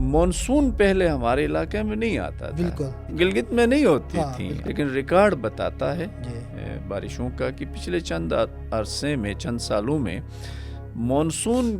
Monsoon پہلے ہمارے علاقے میں نہیں آتا تھا. بالکل گلگت میں نہیں ہوتی ہاں، تھی، بالکل. لیکن ریکارڈ بتاتا ہے جی بارشوں کا کہ پچھلے چند عرصے میں، چند سالوں میں مانسون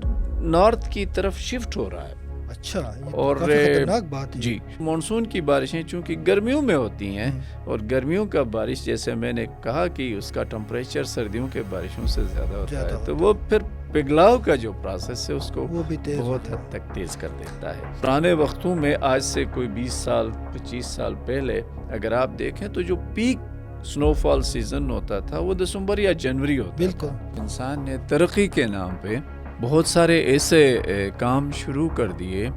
نارتھ کی طرف شفٹ ہو رہا ہے. اچھا، یہ تو اور کافی خطرناک بات ہے. جی، مانسون کی بارشیں چونکہ گرمیوں میں ہوتی ہیں، اور گرمیوں کا بارش جیسے میں نے کہا کہ اس کا ٹمپریچر سردیوں کے بارشوں سے زیادہ ہوتا ہے، تو وہ پھر پگھلاؤ کا جو پروسیس ہے اس کو وہ بھی تیز بہت ہوتا ہے. حد تک تیز کر دیتا ہے. پرانے وقتوں میں آج سے کوئی 20 سال 25 سال پہلے اگر آپ دیکھیں تو جو پیک سنو فال سیزن ہوتا تھا وہ دسمبر یا جنوری ہوتا تھا. بالکل. انسان نے ترقی کے نام پہ بہت سارے ایسے کام شروع کر دیے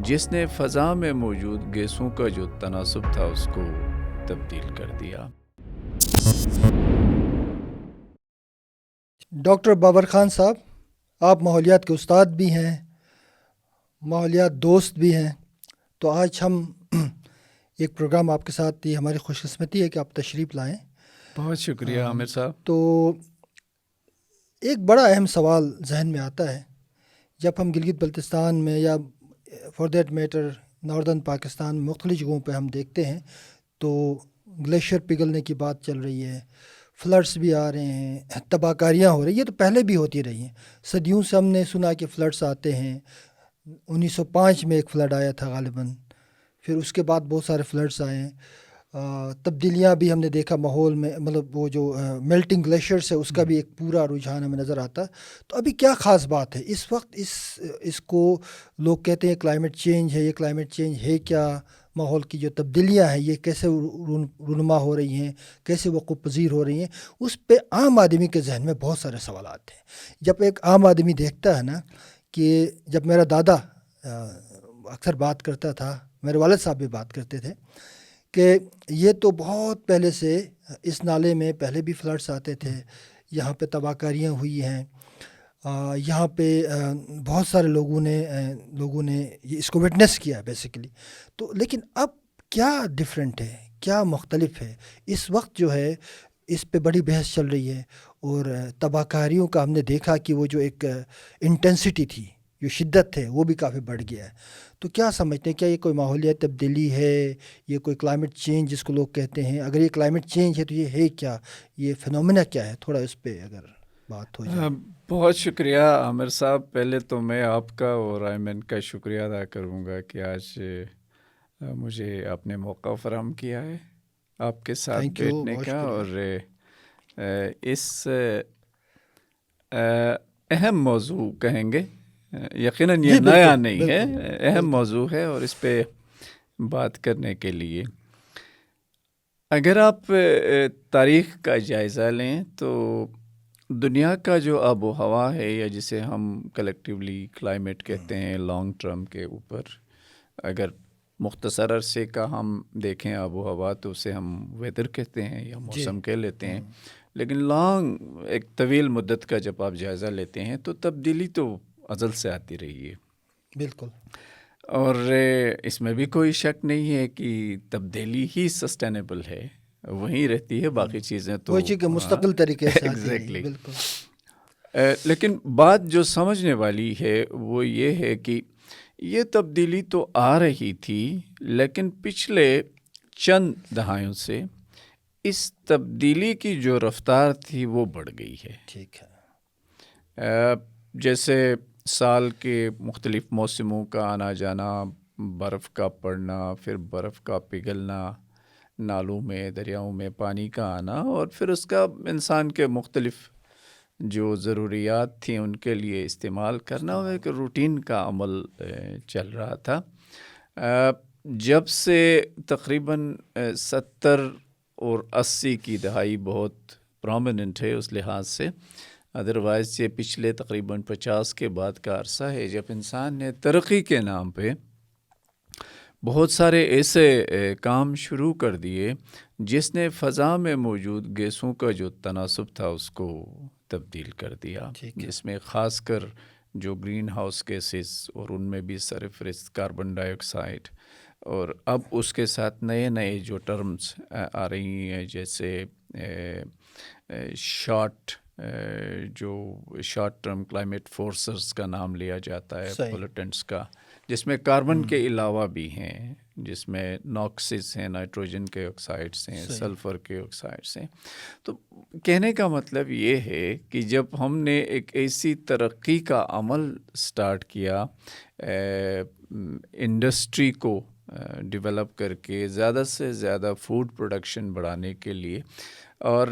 جس نے فضا میں موجود گیسوں کا جو تناسب تھا اس کو تبدیل کر دیا. ڈاکٹر بابر خان صاحب، آپ ماحولیات کے استاد بھی ہیں، ماحولیات دوست بھی ہیں، تو آج ہم ایک پروگرام آپ کے ساتھ، یہ ہماری خوش قسمتی ہے کہ آپ تشریف لائیں. بہت شکریہ عامر صاحب. تو ایک بڑا اہم سوال ذہن میں آتا ہے جب ہم گلگت بلتستان میں یا for that matter northern Pakistan میں مختلف جگہوں پہ ہم دیکھتے ہیں تو گلیشیئر پگھلنے کی بات چل رہی ہے، فلڈس بھی آ رہے ہیں، تباہ کاریاں ہو رہی ہیں. یہ تو پہلے بھی ہوتی رہی ہیں، صدیوں سے ہم نے سنا کہ فلڈس آتے ہیں. 1905 میں ایک فلڈ آیا تھا غالباً، پھر اس کے بعد بہت سارے فلڈس آئے ہیں. تبدیلیاں بھی ہم نے دیکھا ماحول میں، مطلب وہ جو میلٹنگ گلیشیئرس ہے اس کا بھی ایک پورا رجحان ہمیں نظر آتا ہے. تو ابھی کیا خاص بات ہے اس وقت؟ اس کو لوگ کہتے ہیں کلائمیٹ چینج ہے. یہ کلائمیٹ چینج ہے کیا؟ ماحول کی جو تبدیلیاں ہیں یہ کیسے رونما ہو رہی ہیں، کیسے وقوع پذیر ہو رہی ہیں؟ اس پہ عام آدمی کے ذہن میں بہت سارے سوالات ہیں. جب ایک عام آدمی دیکھتا ہے نا کہ جب میرا دادا اکثر بات کرتا تھا، میرے والد صاحب بھی بات کرتے تھے کہ یہ تو بہت پہلے سے اس نالے میں پہلے بھی فلڈس آتے تھے، یہاں پہ تباہ کاریاں ہوئی ہیں، یہاں پہ بہت سارے لوگوں نے اس کو وٹنس کیا بیسیکلی. تو لیکن اب کیا ڈفرینٹ ہے، کیا مختلف ہے اس وقت؟ جو ہے اس پہ بڑی بحث چل رہی ہے، اور تباہ کاریوں کا ہم نے دیکھا کہ وہ جو ایک انٹینسٹی تھی، جو شدت ہے، وہ بھی کافی بڑھ گیا ہے. تو کیا سمجھتے ہیں، کیا یہ کوئی ماحولیاتی تبدیلی ہے، یہ کوئی کلائمیٹ چینج جس کو لوگ کہتے ہیں؟ اگر یہ کلائمیٹ چینج ہے تو یہ ہے کیا، یہ فینومینا کیا ہے؟ تھوڑا اس پہ اگر بات ہو جائے. بہت شکریہ عامر صاحب. پہلے تو میں آپ کا اور ایمن کا شکریہ ادا کروں گا کہ آج مجھے آپ نے موقع فراہم کیا ہے آپ کے ساتھ تھینک یو، بیٹھنے بہت کا، شکریہ. اور اس اہم موضوع کہیں گے، یقیناً یہ جی نیا بالکل نہیں ہے، بالکل اہم بالکل. موضوع ہے، اور اس پہ بات کرنے کے لیے اگر آپ تاریخ کا جائزہ لیں تو دنیا کا جو آب و ہوا ہے، یا جسے ہم کلیکٹیولی کلائمیٹ کہتے ہیں لانگ ٹرم کے اوپر، اگر مختصر عرصے کا ہم دیکھیں آب و ہوا تو اسے ہم ویدر کہتے ہیں یا موسم کہہ لیتے ہیں. لیکن لانگ ایک طویل مدت کا جب آپ جائزہ لیتے ہیں تو تبدیلی تو ازل سے آتی رہی ہے. بالکل. اور اس میں بھی کوئی شک نہیں ہے کہ تبدیلی ہی سسٹینیبل ہے، وہیں رہتی ہے، باقی چیزیں تو وہی کہ مستقل طریقے سے آتی رہی. ایگزیکٹلی. بالکل. لیکن بات جو سمجھنے والی ہے وہ یہ ہے کہ یہ تبدیلی تو آ رہی تھی، لیکن پچھلے چند دہائیوں سے اس تبدیلی کی جو رفتار تھی وہ بڑھ گئی ہے. ٹھیک ہے. جیسے سال کے مختلف موسموں کا آنا جانا، برف کا پڑنا، پھر برف کا پگھلنا، نالوں میں دریاؤں میں پانی کا آنا، اور پھر اس کا انسان کے مختلف جو ضروریات تھیں ان کے لیے استعمال کرنا، وہ ایک روٹین کا عمل چل رہا تھا. جب سے تقریباً 70 اور 80 کی دہائی بہت پرومیننٹ ہے اس لحاظ سے، ادروائز یہ پچھلے تقریباً 50 کے بعد کا عرصہ ہے جب انسان نے ترقی کے نام پہ بہت سارے ایسے کام شروع کر دیے جس نے فضا میں موجود گیسوں کا جو تناسب تھا اس کو تبدیل کر دیا، جس میں خاص کر جو گرین ہاؤس گیسز، اور ان میں بھی سرفہرست کاربن ڈائی آکسائڈ، اور اب اس کے ساتھ نئے نئے جو ٹرمز آ رہی ہیں، جیسے شارٹ ٹرم کلائمیٹ فورسز کا نام لیا جاتا ہے، پولوٹنٹس کا، جس میں کاربن کے علاوہ بھی ہیں، جس میں ناکسز ہیں، نائٹروجن کے آکسائڈس ہیں، سلفر کے آکسائڈس ہیں۔ تو کہنے کا مطلب یہ ہے کہ جب ہم نے ایک ایسی ترقی کا عمل سٹارٹ کیا انڈسٹری کو ڈیولپ کر کے زیادہ سے زیادہ فوڈ پروڈکشن بڑھانے کے لیے، اور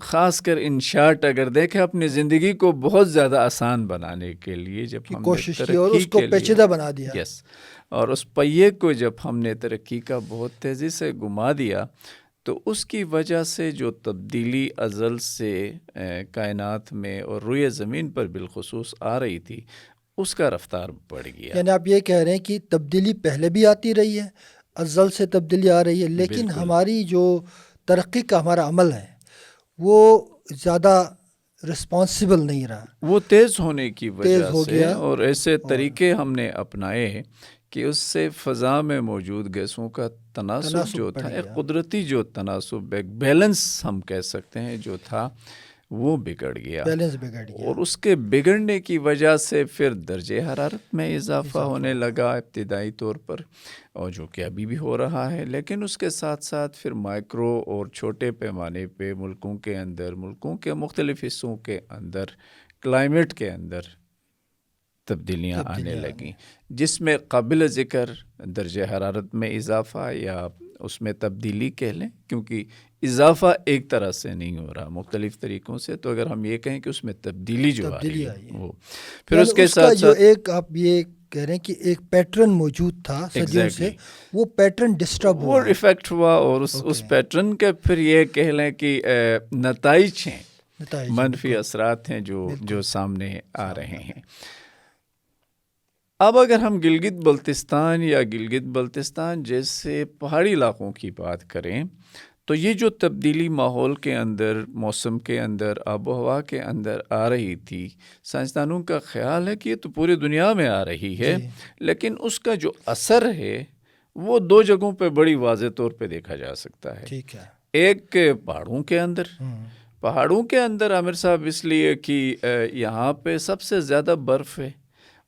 خاص کر ان شارٹ اگر دیکھیں اپنی زندگی کو بہت زیادہ آسان بنانے کے لیے جب ہم کوشش نے کی اور اس کو پیچیدہ بنا دیا، یس، اور اس پہیے کو جب ہم نے ترقی کا بہت تیزی سے گھما دیا، تو اس کی وجہ سے جو تبدیلی ازل سے کائنات میں اور روئے زمین پر بالخصوص آ رہی تھی، اس کا رفتار بڑھ گیا۔ یعنی آپ یہ کہہ رہے ہیں کہ تبدیلی پہلے بھی آتی رہی ہے، ازل سے تبدیلی آ رہی ہے، لیکن ہماری جو ترقی کا ہمارا عمل ہے وہ زیادہ رسپانسیبل نہیں رہا، وہ تیز ہونے کی وجہ ہو سے، گیا، اور ایسے طریقے ہم نے اپنائے کہ اس سے فضا میں موجود گیسوں کا تناسب جو تھا، ایک قدرتی جو تناسب، ایک بیلنس ہم کہہ سکتے ہیں جو تھا، وہ بگڑ گیا، بیلنس بگڑ گیا، اور اس کے بگڑنے کی وجہ سے پھر درجہ حرارت میں اضافہ ہونے لگا ابتدائی طور پر، اور جو کہ ابھی بھی ہو رہا ہے، لیکن اس کے ساتھ ساتھ پھر مائکرو اور چھوٹے پیمانے پہ ملکوں کے اندر، ملکوں کے مختلف حصوں کے اندر، کلائمیٹ کے اندر تبدیلیاں آنے لگیں، جس میں قابل ذکر درجہ حرارت میں اضافہ، یا اس میں تبدیلی کہہ لیں، کیونکہ اضافہ ایک طرح سے نہیں ہو رہا، مختلف طریقوں سے، تو اگر ہم یہ کہیں کہ اس میں تبدیلی جو آ رہی ہے وہ پھر اس کے ساتھ جو ایک آپ یہ کہہ رہے ہیں کہ ایک پیٹرن موجود تھا صدیوں سے، وہ پیٹرن ڈسٹرب ہوا، وہ افیکٹ ہوا، اور اس پیٹرن کے پھر یہ کہہ لیں کہ نتائج ہیں، منفی اثرات ہیں جو سامنے آ رہے ہیں۔ اب اگر ہم گلگت بلتستان یا گلگت بلتستان جیسے پہاڑی علاقوں کی بات کریں، تو یہ جو تبدیلی ماحول کے اندر، موسم کے اندر، آب و ہوا کے اندر آ رہی تھی، سائنسدانوں کا خیال ہے کہ یہ تو پوری دنیا میں آ رہی ہے، لیکن اس کا جو اثر ہے وہ دو جگہوں پہ بڑی واضح طور پہ دیکھا جا سکتا ہے۔ ٹھیک ہے، ایک پہاڑوں کے اندر، پہاڑوں کے اندر عامر صاحب اس لیے کہ یہاں پہ سب سے زیادہ برف ہے،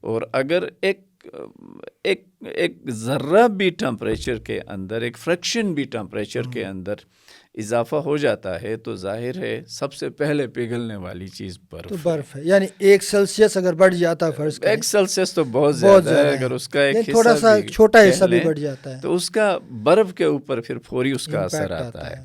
اور اگر ایک ذرہ بھی ٹمپریچر کے اندر، ایک فریکشن بھی ٹمپریچر کے اندر اضافہ ہو جاتا ہے، تو ظاہر ہے سب سے پہلے پگھلنے والی چیز برف ہے۔ یعنی 1 سیلسیس اگر بڑھ جاتا ہے، فرض کریں 1 سیلسیس تو بہت زیادہ ہے، اگر اس کا ایک تھوڑا حصہ سا بھی چھوٹا حصہ بھی بڑھ جاتا ہے، تو اس کا برف کے اوپر پھر فوری اس کا اثر آتا ہے،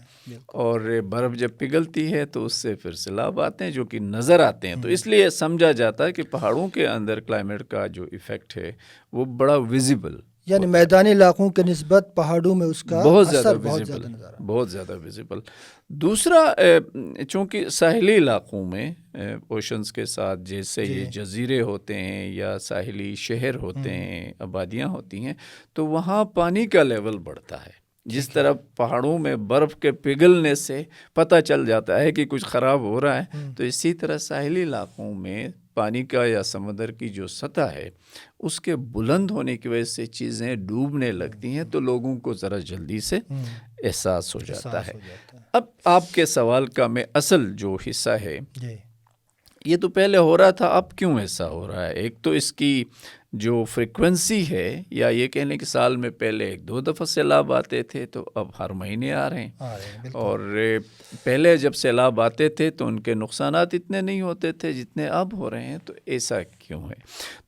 اور برف جب پگھلتی ہے تو اس سے پھر سیلاب آتے ہیں جو کہ نظر آتے ہیں۔ تو اس لیے سمجھا جاتا ہے کہ پہاڑوں کے اندر کلائمیٹ کا جو ایفیکٹ ہے وہ بڑا ویزیبل، یعنی میدانی علاقوں کے نسبت پہاڑوں میں اس کا بہت اثر بہت زیادہ ویزیبل۔ دوسرا، چونکہ ساحلی علاقوں میں اوشنز کے ساتھ جیسے یہ جزیرے ہوتے ہیں یا ساحلی شہر ہوتے ہیں، آبادیاں ہوتی ہیں، تو وہاں پانی کا لیول بڑھتا ہے۔ جس طرح پہاڑوں میں برف کے پگھلنے سے پتہ چل جاتا ہے کہ کچھ خراب ہو رہا ہے، تو اسی طرح ساحلی علاقوں میں پانی کا یا سمندر کی جو سطح ہے اس کے بلند ہونے کی وجہ سے چیزیں ڈوبنے لگتی ہیں، تو لوگوں کو ذرا جلدی سے احساس ہو جاتا ہے۔ اب آپ کے سوال کا میں اصل جو حصہ ہے، یہ تو پہلے ہو رہا تھا، اب کیوں ایسا ہو رہا ہے؟ ایک تو اس کی جو فریکوینسی ہے، یا یہ کہہ لیں کہ سال میں پہلے 1-2 دفعہ سیلاب آتے تھے، تو اب ہر مہینے آ رہے ہیں، اور پہلے جب سیلاب آتے تھے تو ان کے نقصانات اتنے نہیں ہوتے تھے جتنے اب ہو رہے ہیں۔ تو ایسا کیوں ہے؟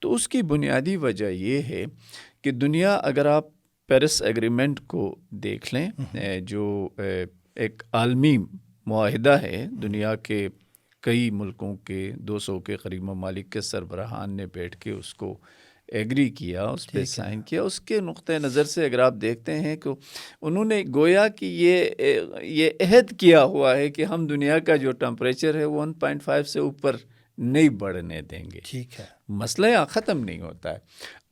تو اس کی بنیادی وجہ یہ ہے کہ دنیا، اگر آپ پیرس ایگریمنٹ کو دیکھ لیں، جو ایک عالمی معاہدہ ہے، دنیا کے کئی ملکوں کے 200 کے قریب ممالک کے سربراہان نے بیٹھ کے اس کو ایگری کیا، اس پہ سائن کیا۔ اس کے نقطہ نظر سے اگر آپ دیکھتے ہیں کہ انہوں نے گویا کہ یہ عہد کیا ہوا ہے کہ ہم دنیا کا جو ٹمپریچر ہے 1.5 سے اوپر نہیں بڑھنے دیں گے۔ ٹھیک ہے، مسئلہ مسئلہ ختم نہیں ہوتا ہے۔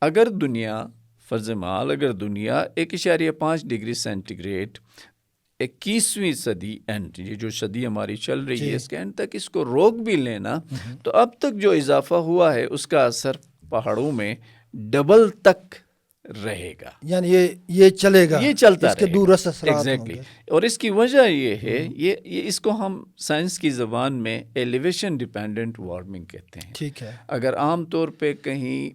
اگر دنیا، فرض محال اگر دنیا 1.5 ڈگری سینٹی گریڈ 21ویں صدی اینڈ، یہ جو صدی ہماری چل رہی ہے، اس کے اینڈ تک اس کو روک بھی لینا، تو اب تک جو اضافہ ہوا ہے اس کا اثر پہاڑوں میں ڈبل تک رہے گا، یعنی یہ چلے گا، یہ چلتا اس کے دور رس اثرات ہوں گے۔ اور اس کی وجہ یہ ہے، یہ اس کو ہم سائنس کی زبان میں ایلیویشن ڈیپینڈنٹ وارمنگ کہتے ہیں۔ ٹھیک ہے، اگر عام طور پہ کہیں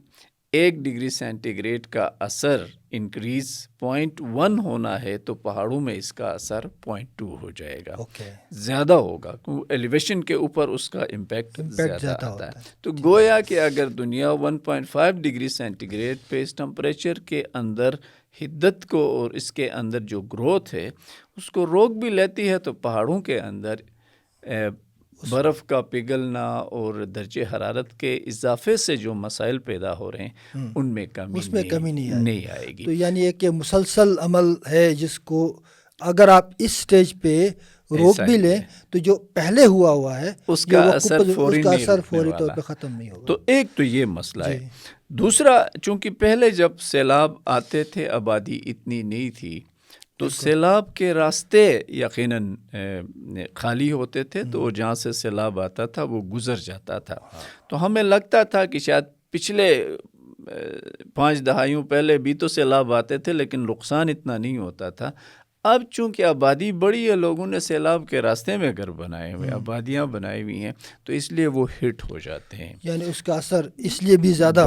1 ڈگری سینٹی گریڈ کا اثر انکریز 0.1 ہونا ہے تو پہاڑوں میں اس کا اثر 0.2 ہو جائے گا، زیادہ ہوگا، ایلیویشن کے اوپر اس کا امپیکٹ زیادہ آتا ہے۔ تو گویا کہ اگر دنیا 1.5 ڈگری سینٹی گریڈ پہ اس ٹمپریچر کے اندر حدت کو اور اس کے اندر جو گروتھ ہے اس کو روک بھی لیتی ہے تو پہاڑوں کے اندر برف کا پگھلنا اور درجہ حرارت کے اضافے سے جو مسائل پیدا ہو رہے ہیں ان میں کمی نہیں آئے گی۔ تو یعنی ایک یہ مسلسل عمل ہے جس کو اگر آپ اس سٹیج پہ روک بھی لیں تو جو پہلے ہوا ہے اس کا اثر فوری طور پہ ختم نہیں ہوگا۔ تو ایک تو یہ مسئلہ ہے۔ دوسرا، چونکہ پہلے جب سیلاب آتے تھے آبادی اتنی نہیں تھی تو سیلاب کے راستے یقیناً خالی ہوتے تھے، تو جہاں سے سیلاب آتا تھا وہ گزر جاتا تھا۔ تو ہمیں لگتا تھا کہ شاید پچھلے 5 دہائیوں پہلے بھی تو سیلاب آتے تھے لیکن نقصان اتنا نہیں ہوتا تھا۔ اب چونکہ آبادی بڑی ہے، لوگوں نے سیلاب کے راستے میں گھر بنائے ہوئے، آبادیاں بنائی ہوئی ہیں، تو اس لیے وہ ہٹ ہو جاتے ہیں، یعنی اس کا اثر اس لیے بھی زیادہ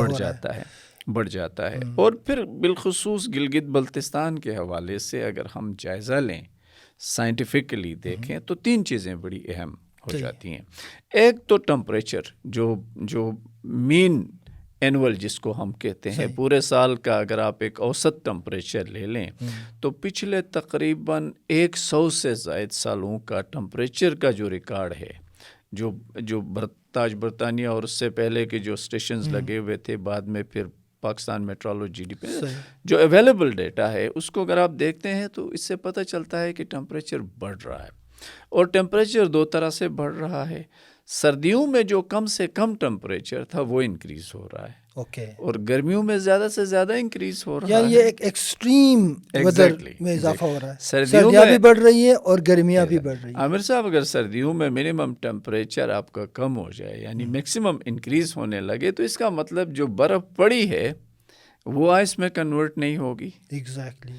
بڑھ جاتا ہے۔ اور پھر بالخصوص گلگت بلتستان کے حوالے سے اگر ہم جائزہ لیں، سائنٹیفکلی دیکھیں تو 3 چیزیں بڑی اہم ہو جاتی ہیں۔ ایک تو ٹمپریچر جو مین اینول جس کو ہم کہتے ہیں، پورے سال کا اگر آپ ایک اوسط ٹمپریچر لے لیں تو پچھلے تقریباً 100 سے زائد سالوں کا ٹمپریچر کا جو ریکارڈ ہے، جو تاج برطانیہ اور اس سے پہلے کے جو اسٹیشنز لگے ہوئے تھے، بعد میں پھر پاکستان میٹرولوجی ڈی پی جو اویلیبل ڈیٹا ہے اس کو اگر آپ دیکھتے ہیں تو اس سے پتہ چلتا ہے کہ ٹمپریچر بڑھ رہا ہے، اور ٹمپریچر 2 طرح سے بڑھ رہا ہے۔ سردیوں میں جو کم سے کم ٹمپریچر تھا وہ انکریز ہو رہا ہے، اور گرمیوں میں زیادہ سے زیادہ انکریز ہو رہا ہے، یعنی یہ ایک ایکسٹریم ویدر میں اضافہ ہو رہا ہے، سردیاں بھی بڑھ رہی ہیں اور گرمیاں بھی بڑھ رہی ہیں۔ عامر صاحب، اگر سردیوں میں منیمم ٹمپریچر آپ کا کم ہو جائے، یعنی میکسیمم انکریز ہونے لگے، تو اس کا مطلب جو برف پڑی ہے وہ آئس میں کنورٹ نہیں ہوگی۔ ایگزیکٹلی۔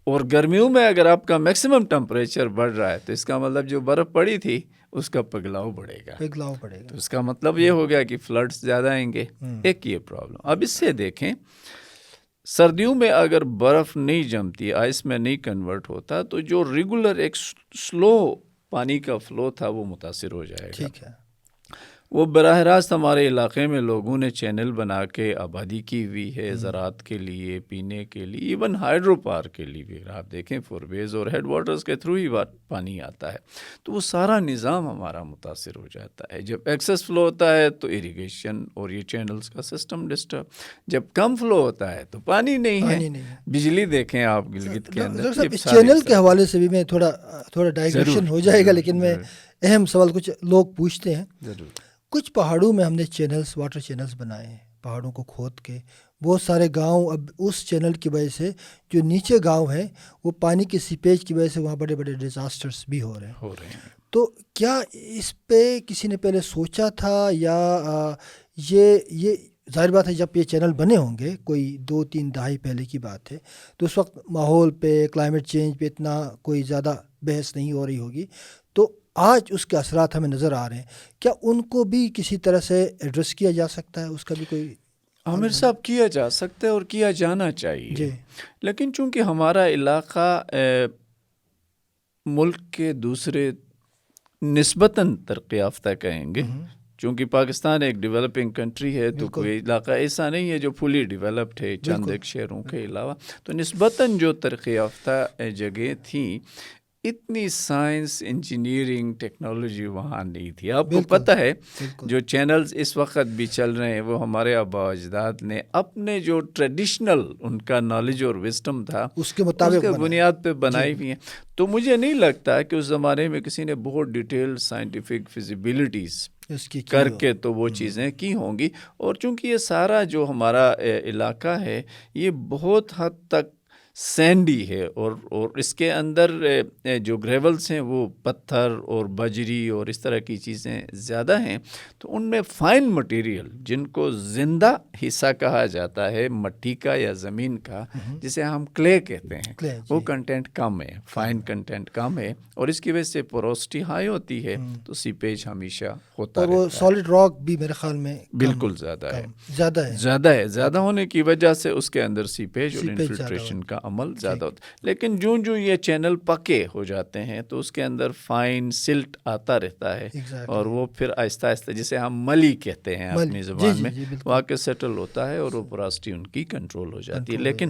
اور گرمیوں میں اگر آپ کا میکسیمم ٹمپریچر بڑھ رہا ہے تو اس کا مطلب جو برف پڑی تھی اس کا پگھلاؤ بڑھے گا، تو اس کا مطلب یہ ہو گیا کہ فلڈز زیادہ آئیں گے۔ ایک یہ پرابلم۔ اب اس سے دیکھیں، سردیوں میں اگر برف نہیں جمتی، آئس میں نہیں کنورٹ ہوتا، تو جو ریگولر ایک سلو پانی کا فلو تھا وہ متاثر ہو جائے گا۔ ٹھیک ہے۔ وہ براہ راست ہمارے علاقے میں لوگوں نے چینل بنا کے آبادی کی ہوئی ہے، زراعت کے لیے، پینے کے لیے، ایون ہائیڈرو پاور کے لیے بھی۔ آپ دیکھیں فوربیز اور ہیڈ وارٹرز کے تھرو ہی پانی آتا ہے، تو وہ سارا نظام ہمارا متاثر ہو جاتا ہے۔ جب ایکسس فلو ہوتا ہے تو اریگیشن اور یہ چینلز کا سسٹم ڈسٹرب، جب کم فلو ہوتا ہے تو پانی نہیں ہے۔ بجلی دیکھیں آپ گلگت کے اندر، اس چینل کے حوالے سے بھی میں تھوڑا ڈائگریشن ہو جائے گا، لیکن میں اہم سوال کچھ لوگ پوچھتے ہیں۔ کچھ پہاڑوں میں ہم نے چینلز، واٹر چینلز بنائے ہیں، پہاڑوں کو کھود کے، بہت سارے گاؤں اب اس چینل کی وجہ سے جو نیچے گاؤں ہیں وہ پانی کے سیپیج کی وجہ سے وہاں بڑے بڑے ڈیزاسٹرز بھی ہو رہے ہیں۔ تو کیا اس پہ کسی نے پہلے سوچا تھا، یا یہ ظاہر بات ہے جب یہ چینل بنے ہوں گے کوئی 2-3 دہائی پہلے کی بات ہے، تو اس وقت ماحول پہ، کلائمیٹ چینج پہ اتنا کوئی زیادہ بحث نہیں ہو رہی ہوگی، تو آج اس کے اثرات ہمیں نظر آ رہے ہیں۔ کیا ان کو بھی کسی طرح سے ایڈریس کیا جا سکتا ہے؟ اس کا بھی کوئی؟ عامر صاحب، کیا جا سکتا ہے اور کیا جانا چاہیے، لیکن چونکہ ہمارا علاقہ ملک کے دوسرے نسبتاً ترقی یافتہ کہیں گے، چونکہ پاکستان ایک ڈیولپنگ کنٹری ہے، تو کوئی علاقہ ایسا نہیں ہے جو فلی ڈیولپڈ ہے چند ایک شہروں کے علاوہ، تو نسبتاً جو ترقی یافتہ جگہیں تھیں، اتنی سائنس، انجینئرنگ، ٹیکنالوجی وہاں نہیں تھی۔ آپ کو پتہ ہے جو چینلز اس وقت بھی چل رہے ہیں وہ ہمارے آبا اجداد نے اپنے جو ٹریڈیشنل ان کا نالج اور وزڈم تھا اس کے مطابق بنیاد پہ بنائی ہوئی ہیں۔ تو مجھے نہیں لگتا کہ اس زمانے میں کسی نے بہت ڈیٹیل سائنٹیفک فیزیبلٹیز کر کے تو وہ چیزیں کی ہوں گی، اور چونکہ یہ سارا جو ہمارا علاقہ ہے یہ بہت حد تک سینڈی ہے اور اس کے اندر جو گریولس ہیں وہ پتھر اور بجری اور اس طرح کی چیزیں زیادہ ہیں، تو ان میں فائن مٹیریل جن کو زندہ حصہ کہا جاتا ہے مٹی کا یا زمین کا، جسے ہم کلے کہتے ہیں، وہ کنٹینٹ کم ہے، فائن کنٹینٹ کم ہے، اور اس کی وجہ سے پوروسٹی ہائی ہوتی ہے، تو سیپیج ہمیشہ ہوتا اور رہتا وہ ہے۔ سالڈ راک بھی میرے خیال میں بالکل زیادہ ہے، زیادہ ہونے کی وجہ سے اس کے اندر سیپیج اور انفلٹریشن کا عمل زیادہ ہوتا ہے۔ لیکن جو یہ چینل پکے ہو جاتے ہیں تو اس کے اندر فائن سلٹ آتا رہتا ہے، اور وہ پھر آہستہ آہستہ جسے ہم ملی کہتے ہیں اپنی زبان میں، وہاں کے سیٹل ہوتا ہے اور وہ پوراسٹی ان کی کنٹرول ہو جاتی ہے۔ لیکن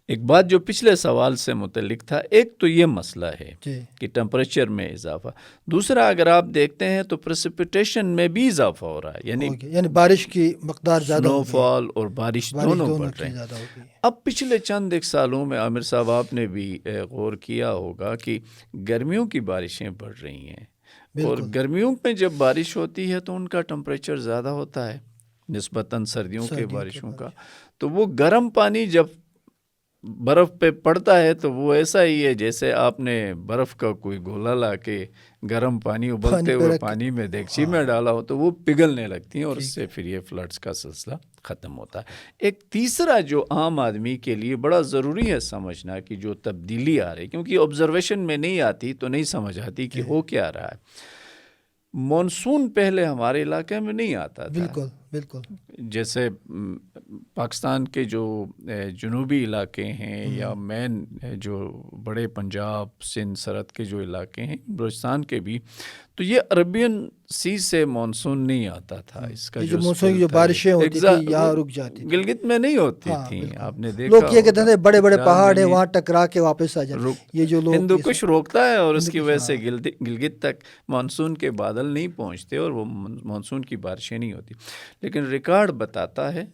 ایک بات جو پچھلے سوال سے متعلق تھا، ایک تو یہ مسئلہ ہے کہ ٹمپریچر میں اضافہ، دوسرا اگر آپ دیکھتے ہیں تو پریسپیٹیشن میں بھی اضافہ ہو رہا ہے، یعنی بارش کی مقدار زیادہ، سنو فال اور بارش دونوں بڑھ رہے ہیں۔ اب پچھلے چند ایک سالوں میں عامر صاحب آپ نے بھی غور کیا ہوگا کہ گرمیوں کی بارشیں بڑھ رہی ہیں، اور گرمیوں میں جب بارش ہوتی ہے تو ان کا ٹمپریچر زیادہ ہوتا ہے نسبتاً سردیوں کے بارشوں کا، تو وہ گرم پانی جب برف پہ پڑتا ہے تو وہ ایسا ہی ہے جیسے آپ نے برف کا کوئی گولا لا کے گرم پانی ابلتے ہوئے پانی میں دیگچی میں ڈالا ہو تو وہ پگھلنے لگتی ہیں، اور اس سے پھر یہ فلڈز کا سلسلہ ختم ہوتا ہے۔ ایک تیسرا جو عام آدمی کے لیے بڑا ضروری ہے سمجھنا کہ جو تبدیلی آ رہی، کیونکہ آبزرویشن میں نہیں آتی تو نہیں سمجھ آتی کہ ہو کیا رہا ہے۔ مانسون پہلے ہمارے علاقے میں نہیں آتا تھا، بالکل جیسے پاکستان کے جو جنوبی علاقے ہیں یا مین جو بڑے پنجاب سندھ سرحد کے جو علاقے ہیں، بلوچستان کے بھی، تو یہ عربین سی سے مانسون نہیں آتا تھا۔ اس کا جو مانسون کی جو بارشیں ہوتی تھی یہاں رک جاتی تھی، گلگت میں نہیں ہوتی تھیں، آپ نے دیکھا لوگ یہ کہتے ہیں بڑے بڑے پہاڑ ہیں وہاں ٹکرا کے واپس آ جاتے، یہ جو لوگ ہندو کش روکتا ہے اور اس کی وجہ سے گلگت تک مانسون کے بادل نہیں پہنچتے اور وہ مانسون کی بارشیں نہیں ہوتی۔ لیکن ریکارڈ بتاتا ہے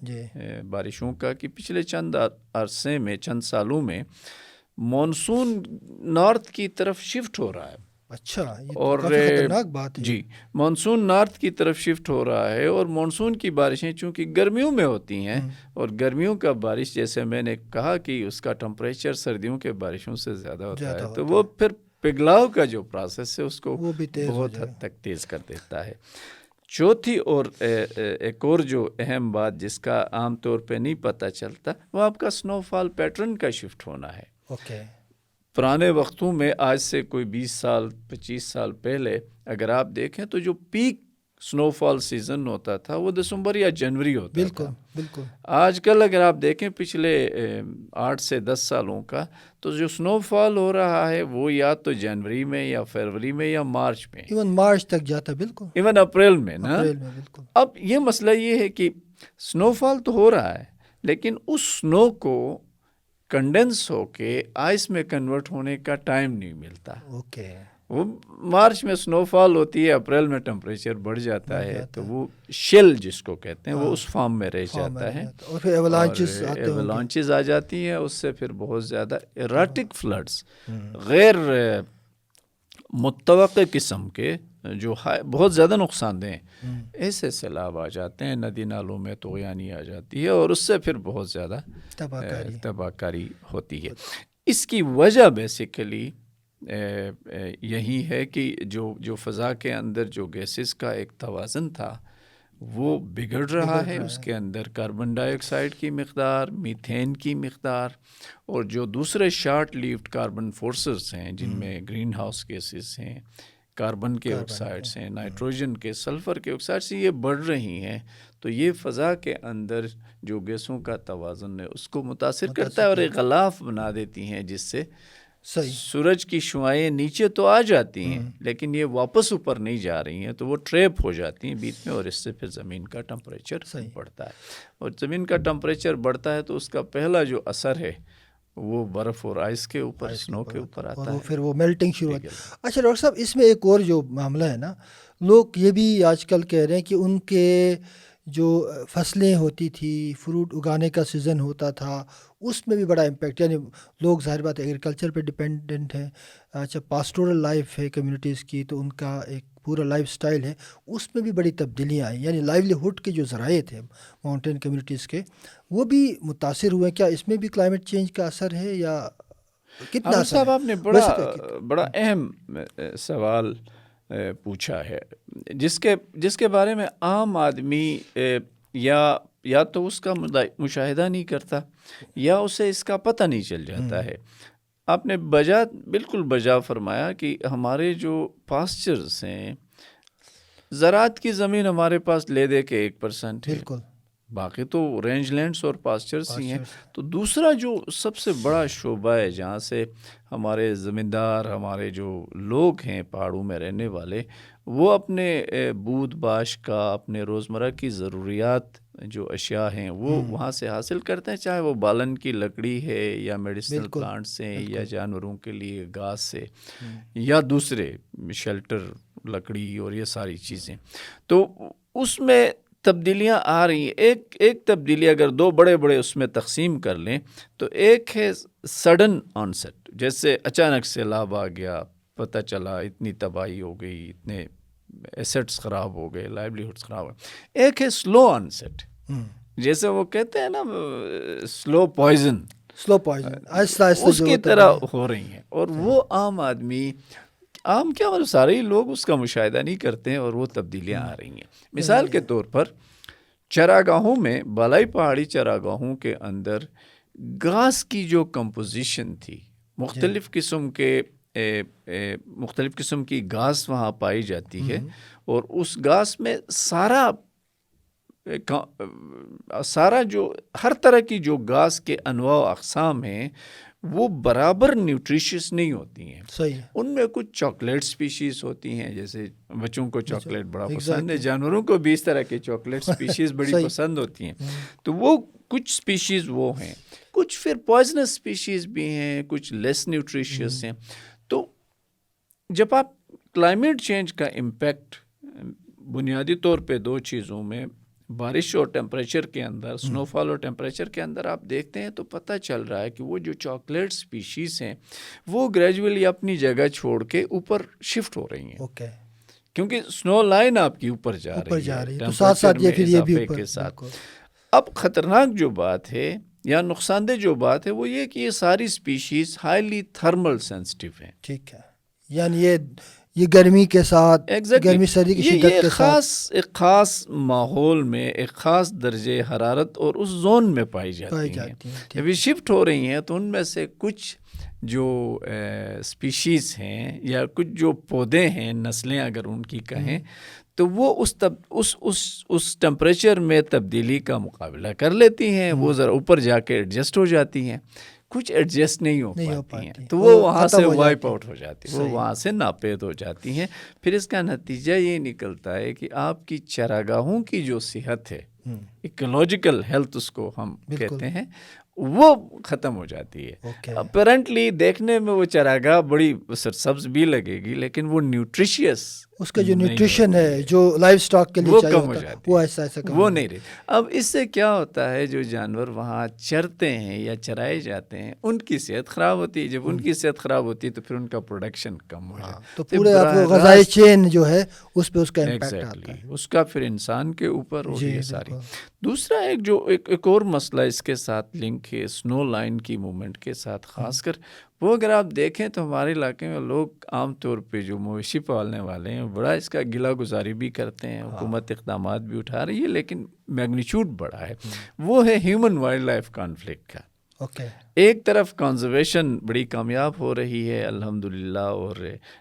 بارشوں کا کہ پچھلے چند عرصے میں، چند سالوں میں مانسون نارتھ کی طرف شفٹ ہو رہا ہے۔ اچھا، یہ تو کافی خطرناک بات ہے۔ جی، مانسون نارتھ کی طرف شفٹ ہو رہا ہے، اور مانسون کی بارشیں چونکہ گرمیوں میں ہوتی ہیں، اور گرمیوں کا بارش جیسے میں نے کہا کہ اس کا ٹمپریچر سردیوں کے بارشوں سے زیادہ ہوتا ہے، تو وہ پھر پگھلاؤ کا جو پروسیس ہے اس کو بہت حد تک تیز کر دیتا ہے۔ چوتھی اور ایک اور جو اہم بات جس کا عام طور پہ نہیں پتہ چلتا، وہ آپ کا سنو فال پیٹرن کا شفٹ ہونا ہے۔ پرانے وقتوں میں، آج سے کوئی 20 سال 25 سال پہلے اگر آپ دیکھیں تو جو پیک سنو فال سیزن ہوتا تھا وہ دسمبر یا جنوری ہوتا تھا۔ بالکل آج کل اگر آپ دیکھیں پچھلے 8 سے 10 سالوں کا، تو جو سنو فال ہو رہا ہے وہ یا تو جنوری میں یا فروری میں یا مارچ میں، ایون مارچ تک جاتا ہے، بالکل ایون اپریل میں نا۔ بالکل۔ اب یہ مسئلہ یہ ہے کہ سنو فال تو ہو رہا ہے، لیکن اس سنو کو کنڈنس ہو کے آئس میں کنورٹ ہونے کا ٹائم نہیں ملتا۔ وہ مارچ میں سنو فال ہوتی ہے، اپریل میں ٹمپریچر بڑھ جاتا ہے، تو وہ شیل جس کو کہتے ہیں وہ اس فارم میں رہ جاتا ہے، اور پھر ایولانچز آ جاتی ہیں، اس سے پھر بہت زیادہ ایراٹک فلڈز، غیر متوقع قسم کے جو بہت زیادہ نقصان دہ ایسے سیلاب آ جاتے ہیں، ندی نالوں میں طغیانی آ جاتی ہے، اور اس سے پھر بہت زیادہ تباہ کاری ہوتی ہے۔ اس کی وجہ بیسیکلی یہی ہے کہ جو فضا کے اندر جو گیسز کا ایک توازن تھا وہ بگڑ رہا ہے، اس کے اندر کاربن ڈائی آکسائڈ کی مقدار، میتھین کی مقدار، اور جو دوسرے شارٹ لیوڈ کاربن فورسز ہیں جن میں گرین ہاؤس گیسز ہیں، کاربن کے آکسائڈس ہیں، نائٹروجن کے، سلفر کے آکسائڈس، یہ بڑھ رہی ہیں، تو یہ فضا کے اندر جو گیسوں کا توازن ہے اس کو متاثر کرتا ہے اور ایک غلاف بنا دیتی ہیں، جس سے سورج کی شعاعیں نیچے تو آ جاتی ہیں لیکن یہ واپس اوپر نہیں جا رہی ہیں، تو وہ ٹریپ ہو جاتی ہیں بیچ میں، اور اس سے پھر زمین کا ٹمپریچر بڑھتا ہے، اور زمین کا ٹمپریچر بڑھتا ہے تو اس کا پہلا جو اثر ہے وہ برف اور آئس کے اوپر، سنو کے اوپر آتا ہے، اور پھر وہ میلٹنگ شروع ہوتی ہے۔ اچھا ڈاکٹر صاحب، اس میں ایک اور جو معاملہ ہے نا، لوگ یہ بھی آج کل کہہ رہے ہیں کہ ان کے جو فصلیں ہوتی تھی، فروٹ اگانے کا سیزن ہوتا تھا، اس میں بھی بڑا امپیکٹ، یعنی لوگ ظاہر بات ایگریکلچر پہ ڈپینڈنٹ ہیں. اچھا پاسٹورل لائف ہے کمیونٹیز کی، تو ان کا ایک پورا لائف سٹائل ہے، اس میں بھی بڑی تبدیلیاں آئیں. یعنی لائیولیہڈ کے جو ذرائع تھے ماؤنٹین کمیونٹیز کے، وہ بھی متاثر ہوئے. کیا اس میں بھی کلائمیٹ چینج کا اثر ہے یا کتنا عامر اثر صاحب، ہے؟ آپ نے بڑا اہم سوال پوچھا ہے، جس کے بارے میں عام آدمی یا تو اس کا مشاہدہ نہیں کرتا یا اسے اس کا پتہ نہیں چل جاتا ہے. آپ نے بالکل بجا فرمایا کہ ہمارے جو پاسچرز ہیں، زراعت کی زمین ہمارے پاس لے دے کے 1% ہے، بالکل باقی تو رینج لینڈز اور پاسچرز ہی ہیں. تو دوسرا جو سب سے بڑا شعبہ ہے جہاں سے ہمارے زمیندار، ہمارے جو لوگ ہیں پہاڑوں میں رہنے والے، وہ اپنے بود باش کا، اپنے روزمرہ کی ضروریات جو اشیاء ہیں وہ وہاں سے حاصل کرتے ہیں، چاہے وہ بالن کی لکڑی ہے یا میڈیسنل پلانٹس ہیں یا جانوروں کے لیے گھاس سے یا دوسرے شیلٹر لکڑی اور یہ ساری چیزیں. تو اس میں تبدیلیاں آ رہی ہیں. ایک تبدیلی اگر دو بڑے اس میں تقسیم کر لیں تو ایک ہے سڈن آنسٹ، جیسے اچانک سیلاب آ گیا، پتہ چلا اتنی تباہی ہو گئی، اتنے ایسٹس خراب ہو گئے، لائیولیہڈس خراب ہو گئے. ایک ہے سلو آنسٹ، جیسے وہ کہتے ہیں نا سلو پوائزن، آہستہ آہستہ اس کی طرح ہو رہی ہیں. اور وہ عام آدمی، عام کیا مطلب سارے ہی لوگ اس کا مشاہدہ نہیں کرتے ہیں، اور وہ تبدیلیاں آ رہی ہیں. مثال کے طور پر چراگاہوں میں، بالائی پہاڑی چراگاہوں کے اندر گھاس کی جو کمپوزیشن تھی، مختلف قسم کی گھاس وہاں پائی جاتی ہے، اور اس گھاس میں سارا جو ہر طرح کی جو گھاس کے انواع و اقسام ہیں وہ برابر نیوٹریشس نہیں ہوتی ہیں. صحیح. ان میں کچھ چاکلیٹ سپیشیز ہوتی ہیں، جیسے بچوں کو چاکلیٹ بڑا پسند ہے، جانوروں کو بھی اس طرح کے چاکلیٹ سپیشیز بڑی پسند ہوتی ہیں. تو وہ کچھ سپیشیز وہ ہیں، کچھ پھر پوائزنس سپیشیز بھی ہیں، کچھ لیس نیوٹریشیس ہیں. تو جب آپ کلائمیٹ چینج کا امپیکٹ بنیادی طور پہ دو چیزوں میں، بارش اور ٹیمپریچر کے اندر، سنو فال اور ٹیمپریچر کے اندر آپ دیکھتے ہیں، تو پتہ چل رہا ہے کہ وہ جو چاکلیٹ سپیشیز ہیں وہ گریجولی اپنی جگہ چھوڑ کے اوپر شفٹ ہو رہی ہیں، کیونکہ سنو لائن آپ کی اوپر جا رہی ہے تو ساتھ ساتھ یہ پھر یہ بھی اضافے کے ساتھ. اب خطرناک جو بات ہے یا نقصان دہ جو بات ہے وہ یہ کہ یہ ساری سپیشیز ہائیلی تھرمل سینسٹیو ہیں. ٹھیک ہے، یعنی یہ گرمی کے ساتھ، گرمی سردی کی شدت کے ساتھ ایک خاص ماحول میں، ایک خاص درجے حرارت اور اس زون میں پائی جاتی ہیں. جب یہ شفٹ ہو رہی ہیں تو ان میں سے کچھ جو سپیشیز ہیں یا کچھ جو پودے ہیں، نسلیں اگر ان کی کہیں، تو وہ اس ٹیمپریچر میں تبدیلی کا مقابلہ کر لیتی ہیں، وہ ذرا اوپر جا کے ایڈجسٹ ہو جاتی ہیں. کچھ ایڈجسٹ نہیں ہو پاتی ہیں تو وہ وہاں سے وائپ آؤٹ ہو جاتی ہیں، وہ وہاں سے ناپید ہو جاتی ہیں. پھر اس کا نتیجہ یہ نکلتا ہے کہ آپ کی چراگاہوں کی جو صحت ہے، ایکولوجیکل ہیلتھ اس کو ہم کہتے ہیں، وہ ختم ہو جاتی ہے. اپیرنٹلی دیکھنے میں وہ چراگاہ بڑی سرسبز بھی لگے گی، لیکن وہ نیوٹریشیس، اس کا جو نیوٹریشن ہے جو لائف سٹاک کے لیے چاہیے کم ہو جاتی ہے، وہ ایسا وہ نہیں رہتی. اب اس سے کیا ہوتا ہے، جو جانور وہاں چرتے ہیں یا چرائے جاتے ہیں ان کی صحت خراب ہوتی ہے. جب ان کی صحت خراب ہوتی ہے تو پھر ان کا پروڈکشن کم ہو جاتا ہے. تو پورے غذائی چین جو ہے اس پہ اس کا امپیکٹ آتا ہے، اس کا پھر انسان کے اوپر اور یہ ساری. دوسرا ایک اور مسئلہ اس کے ساتھ لنک ہے سنو لائن کی موومنٹ کے ساتھ، خاص کر وہ اگر آپ دیکھیں تو ہمارے علاقے میں لوگ عام طور پہ جو مویشی پالنے والے ہیں بڑا اس کا گلہ گزاری بھی کرتے ہیں، حکومت اقدامات بھی اٹھا رہی ہے، لیکن میگنیچیوڈ بڑا ہے. وہ ہے ہیومن وائلڈ لائف کانفلکٹ کا. ایک طرف کنزرویشن بڑی کامیاب ہو رہی ہے الحمدللہ، اور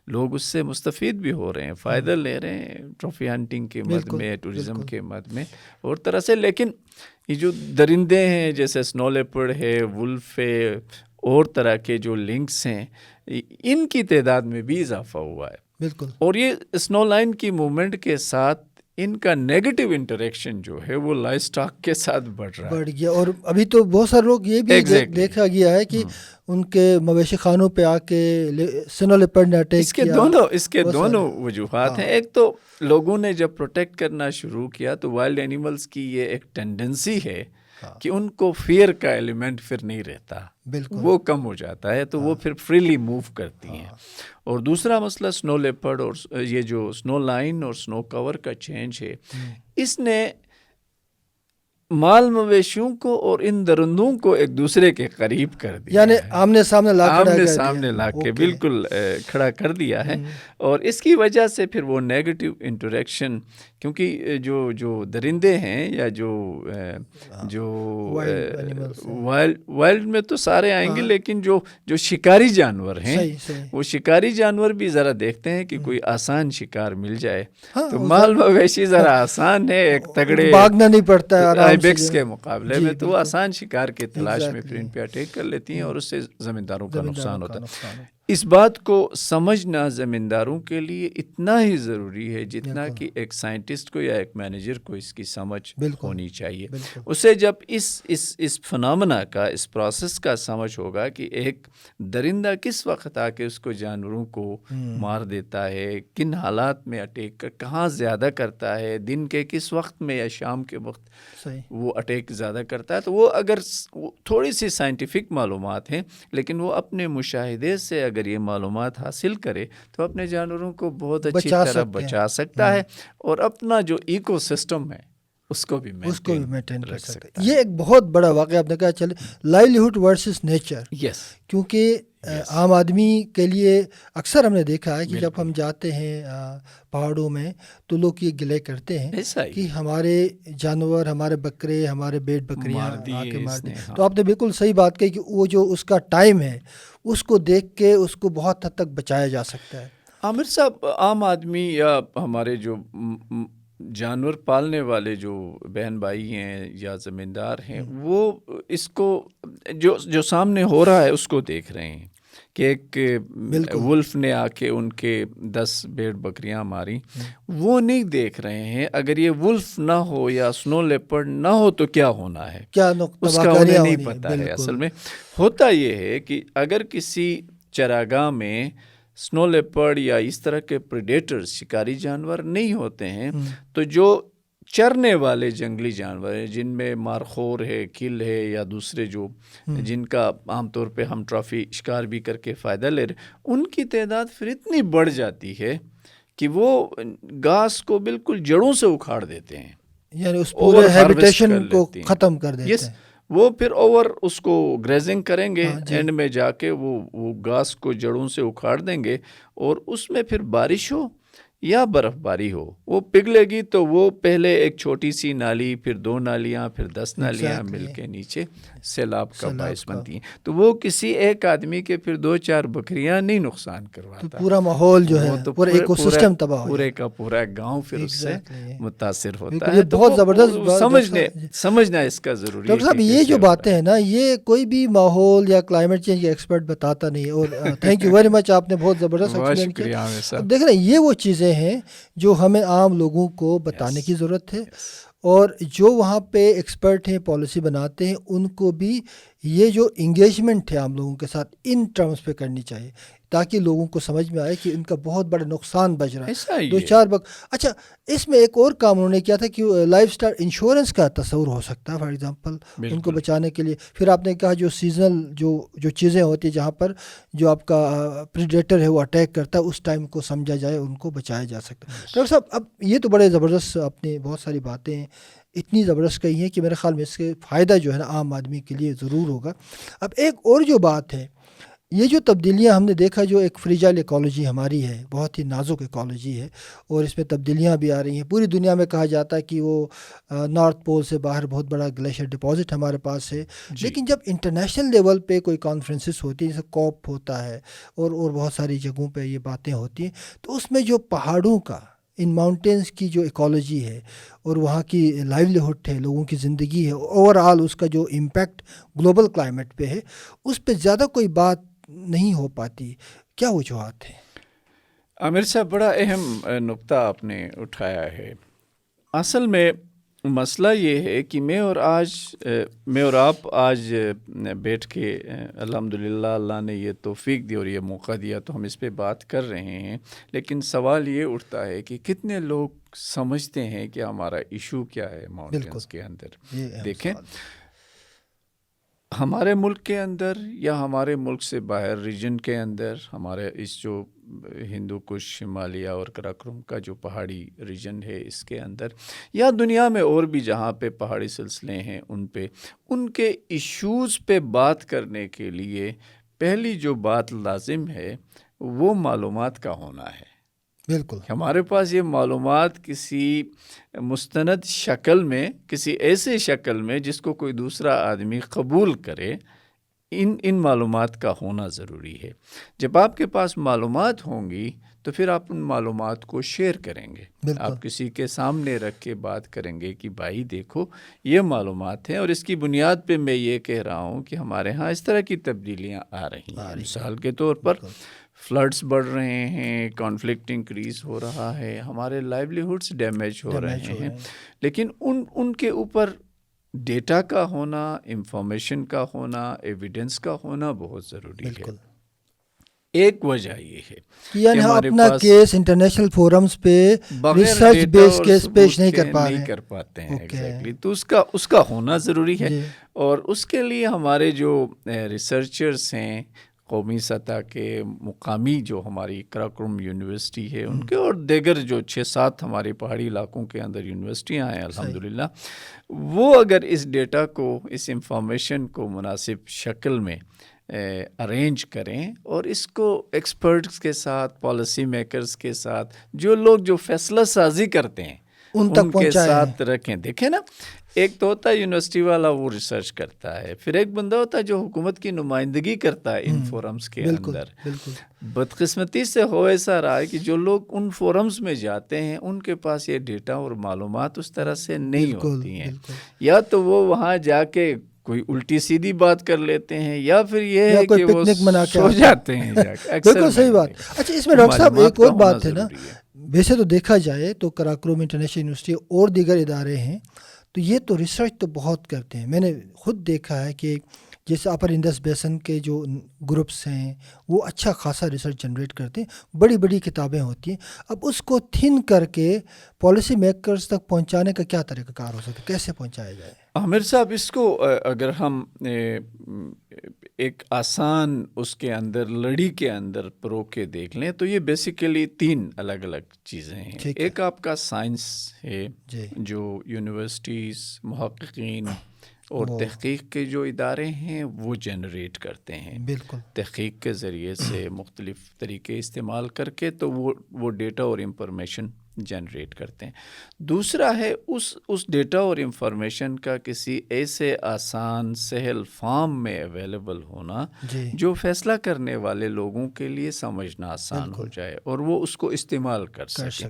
لوگ اس سے مستفید بھی ہو رہے ہیں، فائدہ لے رہے ہیں ٹرافی ہنٹنگ کے مد میں، ٹورزم کے مد میں اور طرح سے. لیکن یہ جو درندے ہیں جیسے سنو لیپرڈ ہے، ولف ہے، اور طرح کے جو لنکس ہیں، ان کی تعداد میں بھی اضافہ ہوا ہے. بالکل. اور یہ سنو لائن کی موومنٹ کے ساتھ ان کا نیگیٹو انٹریکشن جو ہے وہ لائف سٹاک کے ساتھ بڑھ گیا. اور ابھی تو بہت سارے لوگ یہ بھی دیکھا گیا ہے کہ ان کے مویشی خانوں پہ آ کے سنو لیپرڈ نے اٹیک کیا. اس کے دونوں وجوہات ہیں. ایک تو لوگوں نے جب پروٹیکٹ کرنا شروع کیا تو وائلڈ اینیملز کی یہ ایک ٹینڈنسی ہے کہ ان کو فیئر کا ایلیمنٹ پھر نہیں رہتا, وہ کم ہو جاتا ہے, تو وہ پھر فریلی موو کرتی ہیں. اور دوسرا مسئلہ سنو لیپرڈ اور یہ جو سنو لائن اور سنو کور کا چینج ہے, اس نے مال مویشیوں کو اور ان درندوں کو ایک دوسرے کے قریب کر دیا, یعنی آمنے سامنے لا کے بالکل کھڑا کر دیا ہے. اور اس کی وجہ سے پھر وہ نیگیٹو انٹریکشن, کیونکہ جو درندے ہیں یا جو وائلڈ میں تو سارے آئیں گے, لیکن جو شکاری جانور ہیں وہ شکاری جانور بھی ذرا دیکھتے ہیں کہ کوئی آسان شکار مل جائے. تو مال مویشی ذرا آسان ہے, ایک تگڑے بھاگنا نہیں پڑتا ہے آئیبیکس کے مقابلے میں, تو وہ آسان شکار کی تلاش میں پھر ان پہ اٹیک کر لیتی ہیں اور اس سے زمینداروں کا نقصان ہوتا ہے. اس بات کو سمجھنا زمینداروں کے لیے اتنا ہی ضروری ہے جتنا کہ ایک سائنٹسٹ کو یا ایک مینیجر کو اس کی سمجھ ہونی چاہیے. اسے جب اس فنامنا کا, اس پروسیس کا سمجھ ہوگا کہ ایک درندہ کس وقت آ کے اس کو جانوروں کو مار دیتا ہے, کن حالات میں اٹیک کہاں زیادہ کرتا ہے, دن کے کس وقت میں یا شام کے وقت وہ اٹیک زیادہ کرتا ہے, تو وہ اگر تھوڑی سی سائنٹیفک معلومات ہیں لیکن وہ اپنے مشاہدے سے اگر یہ معلومات حاصل کرے تو اپنے جانوروں کو بہت اچھی طرح بچا سکتا ہے اور اپنا جو ایکو سسٹم ہے اس کو بھی مینٹین کر سکتا ہے. یہ ایک بہت بڑا واقعہ آپ نے کہا, چلے لائیولیہڈ ورسز نیچر. کیونکہ عام آدمی کے لیے اکثر ہم نے دیکھا ہے کہ جب ہم جاتے ہیں پہاڑوں میں تو لوگ یہ گلے کرتے ہیں کہ ہمارے جانور, ہمارے بکرے, ہمارے بیٹ بکریاں آ کے مار دی. تو آپ نے بالکل صحیح بات کہی کہ وہ جو اس کا ٹائم ہے اس کو دیکھ کے اس کو بہت حد تک بچایا جا سکتا ہے. عامر صاحب, عام آدمی یا ہمارے جو جانور پالنے والے جو بہن بھائی ہیں یا زمیندار ہیں, وہ اس کو جو سامنے ہو رہا ہے اس کو دیکھ رہے ہیں کہ ایک ولف نے آ کے ان کے 10 بھیڑ بکریاں ماری. وہ نہیں دیکھ رہے ہیں اگر یہ ولف نہ ہو یا سنو لیپرڈ نہ ہو تو کیا ہونا ہے, اس کا انہیں نہیں پتا ہے. اصل میں ہوتا یہ ہے کہ اگر کسی چراگاہ میں سنو لیپرڈ یا اس طرح کے پریڈیٹرز, شکاری جانور نہیں ہوتے ہیں, تو جو چرنے والے جنگلی جانور ہیں جن میں مارخور ہے, کل ہے یا دوسرے جو جن کا عام طور پہ ہم ٹرافی شکار بھی کر کے فائدہ لے رہے, ان کی تعداد پھر اتنی بڑھ جاتی ہے کہ وہ گھاس کو بالکل جڑوں سے اکھاڑ دیتے ہیں, یعنی اس پورے ہیبیٹیشن کو ختم کر دیتے ہیں. وہ پھر اس کو گریزنگ کریں گے, اینڈ میں جا کے وہ گھاس کو جڑوں سے اکھاڑ دیں گے, اور اس میں پھر بارش ہو یا برف باری ہو وہ پگھلے گی تو وہ پہلے ایک چھوٹی سی نالی, پھر 2 نالیاں, پھر 10 نالیاں مل کے نیچے سیلاب کا باعث بنتی ہیں. تو وہ کسی ایک آدمی کے پھر 2-4 بکریاں نہیں نقصان کرواتا, تو پورا ماحول جو ہے, پورا ایکو سسٹم تباہ ہو, پورے کا پورا گاؤں پھر اس سے متاثر ہوتا ہے. یہ بہت زبردست سمجھنا اس کا ضروری ہے. ڈاکٹر صاحب, یہ جو باتیں ہیں نا, یہ کوئی بھی ماحول یا کلائمیٹ چینج ایکسپرٹ بتاتا نہیں. اور تھینک یو ویری مچ, آپ نے بہت زبردست ایکسپلین کیا. اب دیکھ رہے ہیں یہ وہ چیزیں ہیں جو ہمیں عام لوگوں کو بتانے کی ضرورت ہے, اور جو وہاں پہ ایکسپرٹ ہیں, پالیسی بناتے ہیں, ان کو بھی یہ جو انگیجمنٹ ہے عام لوگوں کے ساتھ ان ٹرمز پہ کرنی چاہیے تاکہ لوگوں کو سمجھ میں آئے کہ ان کا بہت بڑا نقصان بچ رہا ہے. 2-4 اچھا, اس میں ایک اور کام انہوں نے کیا تھا کہ لائف سٹائل انشورنس کا تصور ہو سکتا ہے فار ایگزامپل ان کو بچانے کے لیے. پھر آپ نے کہا جو سیزنل جو چیزیں ہوتی ہیں جہاں پر جو آپ کا پریڈیٹر ہے وہ اٹیک کرتا ہے, اس ٹائم کو سمجھا جائے, ان کو بچایا جا سکتا ہے. ڈاکٹر صاحب, اب یہ تو بڑے زبردست آپ نے بہت ساری باتیں اتنی زبردست کہی ہیں کہ میرے خیال میں اس کے فائدہ جو ہے نا عام آدمی کے لیے ضرور ہوگا. اب ایک اور جو بات ہے, یہ جو تبدیلیاں ہم نے دیکھا, جو ایک فریجائل ایکالوجی ہماری ہے, بہت ہی نازک ایکالوجی ہے, اور اس میں تبدیلیاں بھی آ رہی ہیں. پوری دنیا میں کہا جاتا ہے کہ وہ نارتھ پول سے باہر بہت بڑا گلیشیئر ڈپازٹ ہمارے پاس ہے. لیکن جب انٹرنیشنل لیول پہ کوئی کانفرنسز ہوتی ہیں, جیسے کوپ ہوتا ہے اور بہت ساری جگہوں پہ یہ باتیں ہوتی ہیں, تو اس میں جو پہاڑوں کا, ان ماؤنٹینز کی جو ایکالوجی ہے اور وہاں کی لائیولیہڈ ہے, لوگوں کی زندگی ہے, اوور آل اس کا جو امپیکٹ گلوبل کلائمیٹ پہ ہے, اس پہ زیادہ کوئی بات نہیں ہو پاتی. کیا وجوہات ہیں؟ عامر صاحب, بڑا اہم نقطہ آپ نے اٹھایا ہے اصل میں مسئلہ یہ ہے کہ میں اور آپ آج بیٹھ کے الحمدللہ اللہ نے یہ توفیق دی اور یہ موقع دیا تو ہم اس پہ بات کر رہے ہیں، لیکن سوال یہ اٹھتا ہے کہ کتنے لوگ سمجھتے ہیں کہ ہمارا ایشو کیا ہے ماؤنٹینز کے اندر۔ دیکھیں، ہمارے ملک کے اندر یا ہمارے ملک سے باہر ریجن کے اندر، ہمارے اس جو ہندو کش ہمالیہ اور کراکرم کا جو پہاڑی ریجن ہے اس کے اندر، یا دنیا میں اور بھی جہاں پہ پہاڑی سلسلے ہیں ان کے ایشوز پہ بات کرنے کے لیے پہلی جو بات لازم ہے وہ معلومات کا ہونا ہے۔ بالکل، ہمارے پاس یہ معلومات کسی مستند شکل میں، کسی ایسے شکل میں جس کو کوئی دوسرا آدمی قبول کرے، ان معلومات کا ہونا ضروری ہے۔ جب آپ کے پاس معلومات ہوں گی تو پھر آپ ان معلومات کو شیئر کریں گے، آپ کسی کے سامنے رکھ کے بات کریں گے کہ بھائی دیکھو یہ معلومات ہیں اور اس کی بنیاد پہ میں یہ کہہ رہا ہوں کہ ہمارے ہاں اس طرح کی تبدیلیاں آ رہی ہیں۔ مثال کے طور پر فلڈز بڑھ رہے ہیں، کانفلکٹ انکریز ہو رہا ہے، ہمارے لائیولیہوڈز ڈیمیج ہو رہے ہیں، لیکن ان کے اوپر ڈیٹا کا ہونا، انفارمیشن کا ہونا، ایویڈنس کا ہونا بہت ضروری ہے۔ ایک وجہ یہ ہے کہ اپنا کیس انٹرنیشنل فورمز پہ ریسرچ بیس کیس پیش نہیں کر پاتے ہیں ایگزیکٹلی، تو اس کا ہونا ضروری ہے۔ اور اس کے لیے ہمارے جو ریسرچرز ہیں قومی سطح کے، مقامی جو ہماری کراکرم یونیورسٹی ہے ان کے، اور دیگر جو 6-7 ہمارے پہاڑی علاقوں کے اندر یونیورسٹیاں ہیں الحمدللہ، وہ اگر اس ڈیٹا کو، اس انفارمیشن کو مناسب شکل میں ارینج کریں اور اس کو ایکسپرٹس کے ساتھ، پالیسی میکرز کے ساتھ، جو لوگ جو فیصلہ سازی کرتے ہیں ان کے ساتھ رکھیں۔ دیکھیں نا، ایک تو ہوتا ہے یونیورسٹی والا، وہ ریسرچ کرتا ہے، پھر ایک بندہ ہوتا ہے جو حکومت کی نمائندگی کرتا ہے ان فورمز کے اندر۔ بدقسمتی سے ہو ایسا رہا ہے کہ جو لوگ ان فورمز میں جاتے ہیں ان کے پاس یہ ڈیٹا اور معلومات اس طرح سے نہیں ہوتی ہیں، یا تو وہ وہاں جا کے کوئی الٹی سیدھی بات کر لیتے ہیں، یا پھر یہ ہے کہ وہ سو جاتے ہیں جا کے۔ بالکل صحیح بات۔ اچھا، اس میں ڈاکٹر صاحب ایک اور بات ہے نا، ویسے تو دیکھا جائے تو کراکرم انٹرنیشنل یونیورسٹی اور دیگر ادارے ہیں تو یہ تو ریسرچ تو بہت کرتے ہیں۔ میں نے خود دیکھا ہے کہ جیسے اپر انڈس بیسن کے جو گروپس ہیں وہ اچھا خاصا ریسرچ جنریٹ کرتے ہیں، بڑی بڑی کتابیں ہوتی ہیں۔ اب اس کو تھن کر کے پالیسی میکرز تک پہنچانے کا کیا طریقہ کار ہو سکتا ہے، کیسے پہنچایا جائے؟ عامر صاحب، اس کو اگر ہم ایک آسان اس کے اندر لڑی کے اندر پرو کے دیکھ لیں تو یہ بیسیکلی 3 الگ الگ چیزیں ہیں۔ ایک آپ کا سائنس ہے جو یونیورسٹیز، محققین اور تحقیق کے جو ادارے ہیں وہ جنریٹ کرتے ہیں، بالکل تحقیق کے ذریعے سے مختلف طریقے استعمال کر کے تو وہ ڈیٹا اور انفارمیشن جنریٹ کرتے ہیں۔ دوسرا ہے اس ڈیٹا اور انفارمیشن کا کسی ایسے آسان سہل فارم میں اویلیبل ہونا جو فیصلہ کرنے والے لوگوں کے لیے سمجھنا آسان ہو جائے اور وہ اس کو استعمال کر سکیں۔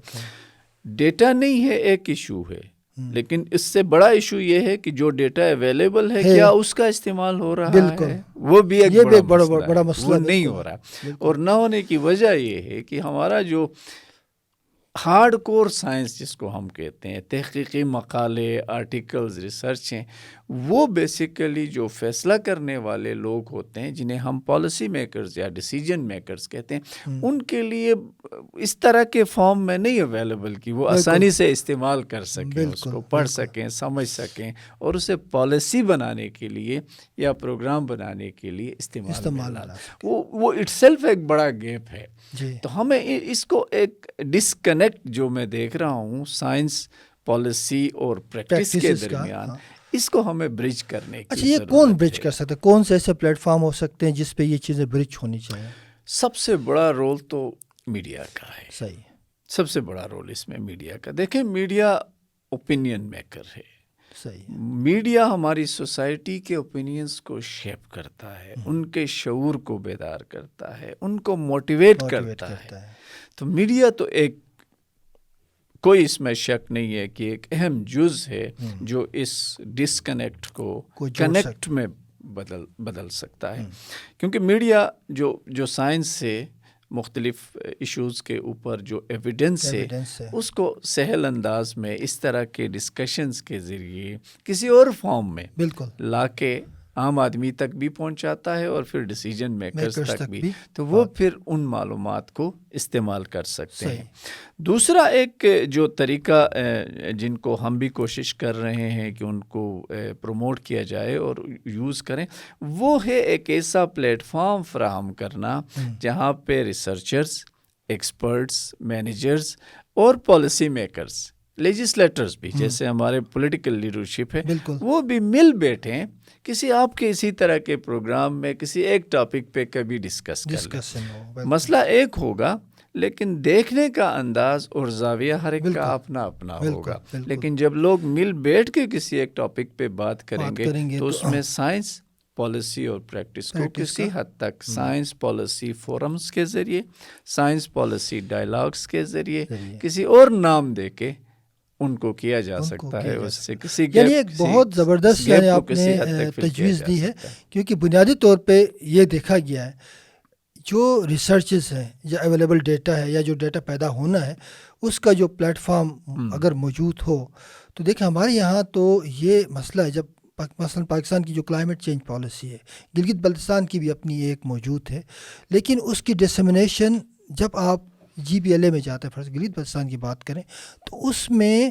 ڈیٹا نہیں ہے ایک ایشو ہے، لیکن اس سے بڑا ایشو یہ ہے کہ جو ڈیٹا اویلیبل ہے کیا اس کا استعمال ہو رہا ہے، وہ بھی ایک بڑا مسئلہ، وہ نہیں ہو رہا۔ اور نہ ہونے کی وجہ یہ ہے کہ ہمارا جو ہارڈ کور سائنس جس کو ہم کہتے ہیں، تحقیقی مقالے، آرٹیکلز، ریسرچ ہیں، وہ بیسیکلی جو فیصلہ کرنے والے لوگ ہوتے ہیں جنہیں ہم پالیسی میکرز یا ڈیسیجن میکرز کہتے ہیں، ان کے لیے اس طرح کے فارم میں نہیں اویلیبل کہ وہ آسانی سے استعمال کر سکیں، اس کو پڑھ سکیں، سمجھ سکیں اور اسے پالیسی بنانے کے لیے یا پروگرام بنانے کے لیے استعمال وہ اٹ سیلف ایک بڑا گیپ ہے۔ تو ہمیں اس کو ایک ڈسکنیکٹ جو میں دیکھ رہا ہوں سائنس، پالیسی اور پریکٹس کے درمیان، اس کو ہمیں برج کرنے کی ضرورت ہے۔ یہ کون برج کر سکتا ہے؟ کون سے ایسے پلیٹ فارم ہو سکتے ہیں جس پہ یہ چیزیں برج ہونی چاہیے؟ سب سے بڑا رول تو میڈیا کا ہے۔ صحیح، سب سے بڑا رول اس میں میڈیا کا۔ دیکھیں، میڈیا اوپینین میکر ہے۔ صحیح، میڈیا ہماری سوسائٹی کے اوپینینز کو شیپ کرتا ہے، ان کے شعور کو بیدار کرتا ہے، ان کو موٹیویٹ کرتا ہے۔ تو میڈیا تو ایک، کوئی اس میں شک نہیں ہے کہ ایک اہم جز ہے جو اس ڈسکنیکٹ کو کنیکٹ میں بدل سکتا ہے، کیونکہ میڈیا جو سائنس سے مختلف ایشوز کے اوپر جو ایویڈنس ہے ایویڈنس ہے اس کو سہل انداز میں اس طرح کے ڈسکشنز کے ذریعے کسی اور فارم میں بالکل لا کے عام آدمی تک بھی پہنچاتا ہے اور پھر ڈیسیجن میکرز تک بھی، تو وہ ہاں پھر ان معلومات کو استعمال کر سکتے صحیح ہیں۔ دوسرا ایک جو طریقہ جن کو ہم بھی کوشش کر رہے ہیں کہ ان کو پروموٹ کیا جائے اور یوز کریں، وہ ہے ایک ایسا پلیٹ فارم فراہم کرنا جہاں پہ ریسرچرز، ایکسپرٹس، مینیجرز اور پالیسی میکرز، لیجسلیٹرز بھی، جیسے ہمارے پولیٹیکل لیڈرشپ ہے، بالکل وہ بھی مل بیٹھیں کسی آپ کے اسی طرح کے پروگرام میں کسی ایک ٹاپک پہ کبھی ڈسکس کر لیں۔ ڈسکشن ہو، مسئلہ ایک ہوگا لیکن دیکھنے کا انداز اور زاویہ ہر ایک بالکل کا اپنا اپنا بالکل ہوگا، بالکل لیکن جب لوگ مل بیٹھ کے کسی ایک ٹاپک پہ بات کریں گے تو اس میں سائنس، پالیسی اور پریکٹس کو کسی حد تک سائنس پالیسی فورمز کے ذریعے، سائنس پالیسی ڈائلاگز کے ذریعے، کسی اور نام دے کے ان کو کیا جا سکتا ہے، اس سے کسی یعنی ایک بہت زبردست یعنی آپ نے تجویز دی ہے، کیونکہ بنیادی طور پہ یہ دیکھا گیا ہے جو ریسرچز ہیں یا اویلیبل ڈیٹا ہے یا جو ڈیٹا پیدا ہونا ہے اس کا جو پلیٹ فارم اگر موجود ہو تو دیکھیں ہمارے یہاں تو یہ مسئلہ ہے، جب مثلا پاکستان کی جو کلائمیٹ چینج پالیسی ہے، گلگت بلتستان کی بھی اپنی ایک موجود ہے، لیکن اس کی ڈسیمنیشن جب آپ جی بی ایل اے میں جاتے ہیں، فرض گلگت بلتستان کی بات کریں تو اس میں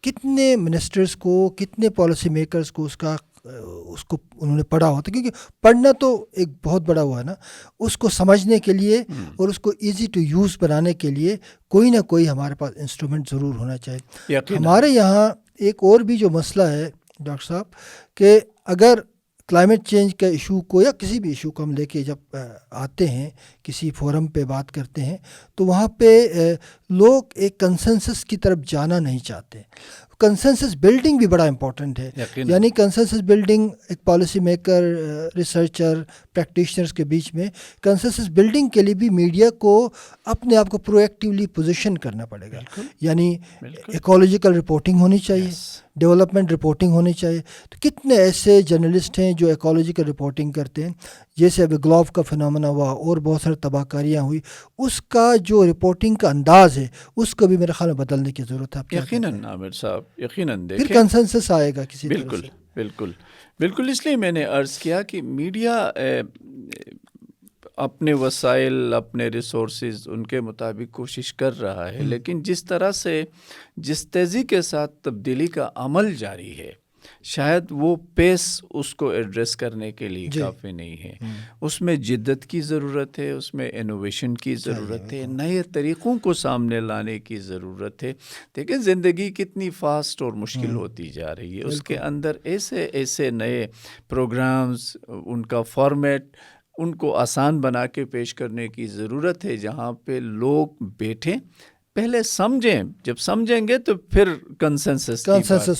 کتنے منسٹرز کو، کتنے پالیسی میکرز کو اس کو انہوں نے پڑھا ہوتا ہے، کیونکہ پڑھنا تو ایک بہت بڑا ہوا ہے نا، اس کو سمجھنے کے لیے اور اس کو ایزی ٹو یوز بنانے کے لیے کوئی نہ کوئی ہمارے پاس انسٹرومنٹ ضرور ہونا چاہیے۔ ہمارے یہاں ایک اور بھی جو مسئلہ ہے ڈاکٹر صاحب کہ اگر کلائمیٹ چینج کا ایشو کو یا کسی بھی ایشو کو ہم لے کے جب آتے ہیں کسی فورم پہ بات کرتے ہیں تو وہاں پہ لوگ ایک کنسنسس کی طرف جانا نہیں چاہتے۔ کنسنسس بلڈنگ بھی بڑا امپورٹنٹ ہے، یعنی کنسنسس بلڈنگ ایک پالیسی میکر، ریسرچر، پریکٹیشنرز کے بیچ میں کنسنسس بلڈنگ کے لیے بھی میڈیا کو اپنے آپ کو پرو ایکٹیولی پوزیشن کرنا پڑے گا، یعنی ایکولوجیکل رپورٹنگ ہونی چاہیے، ڈیولپمنٹ رپورٹنگ ہونی چاہیے۔ تو کتنے ایسے جرنلسٹ ہیں جو ایکولوجیکل رپورٹنگ کرتے ہیں، جیسے ابھی گلوف کا فنامنا ہوا اور بہت سارے تباہ کاریاں ہوئی، اس کا جو رپورٹنگ کا انداز ہے اس کو بھی میرے خیال میں بدلنے کی ضرورت ہے۔ یقیناً عامر صاحب، یقیناً دیکھیں پھر کنسنسس آئے گا کسی طرح سے۔ بالکل بالکل بالکل، اس لیے میں نے عرض کیا کہ میڈیا اپنے وسائل، اپنے ریسورسز ان کے مطابق کوشش کر رہا ہے، لیکن جس طرح سے جس تیزی کے ساتھ تبدیلی کا عمل جاری ہے شاید وہ پیس اس کو ایڈریس کرنے کے لیے کافی نہیں ہے۔ اس میں جدت کی ضرورت ہے، اس میں انوویشن کی ضرورت ہے، نئے طریقوں کو سامنے لانے کی ضرورت ہے۔ دیکھیں زندگی کتنی فاسٹ اور مشکل ہوتی جا رہی ہے، اس کے اندر ایسے نئے پروگرامز، ان کا فارمیٹ، ان کو آسان بنا کے پیش کرنے کی ضرورت ہے جہاں پہ لوگ بیٹھیں، پہلے سمجھیں، جب سمجھیں گے تو پھر کنسنسس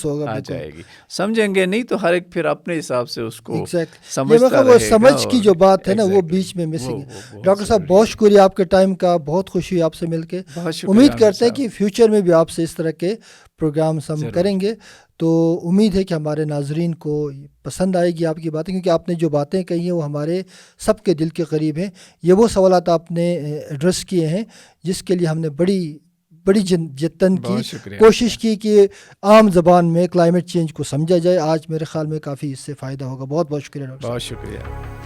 ہوگا، آ جائے گی۔ سمجھیں گے نہیں تو ہر ایک پھر اپنے حساب سے اس کو سمجھتا رہے گا۔ وہ سمجھ کی جو بات ہے نا وہ بیچ میں مسنگ ہے۔ ڈاکٹر صاحب بہت شکریہ آپ کے ٹائم کا، بہت خوشی ہوئی آپ سے مل کے۔ امید کرتے ہیں کہ فیوچر میں بھی آپ سے اس طرح کے پروگرامس ہم کریں گے، تو امید ہے کہ ہمارے ناظرین کو پسند آئے گی آپ کی باتیں، کیونکہ آپ نے جو باتیں کہی ہیں وہ ہمارے سب کے دل کے قریب ہیں۔ یہ وہ سوالات آپ نے ایڈریس کیے ہیں جس کے لیے ہم نے بڑی جتن کی کوشش کی کہ عام زبان میں کلائمیٹ چینج کو سمجھا جائے۔ آج میرے خیال میں کافی اس سے فائدہ ہوگا۔ بہت بہت شکریہ ڈاکٹر صاحب۔ بہت شکریہ۔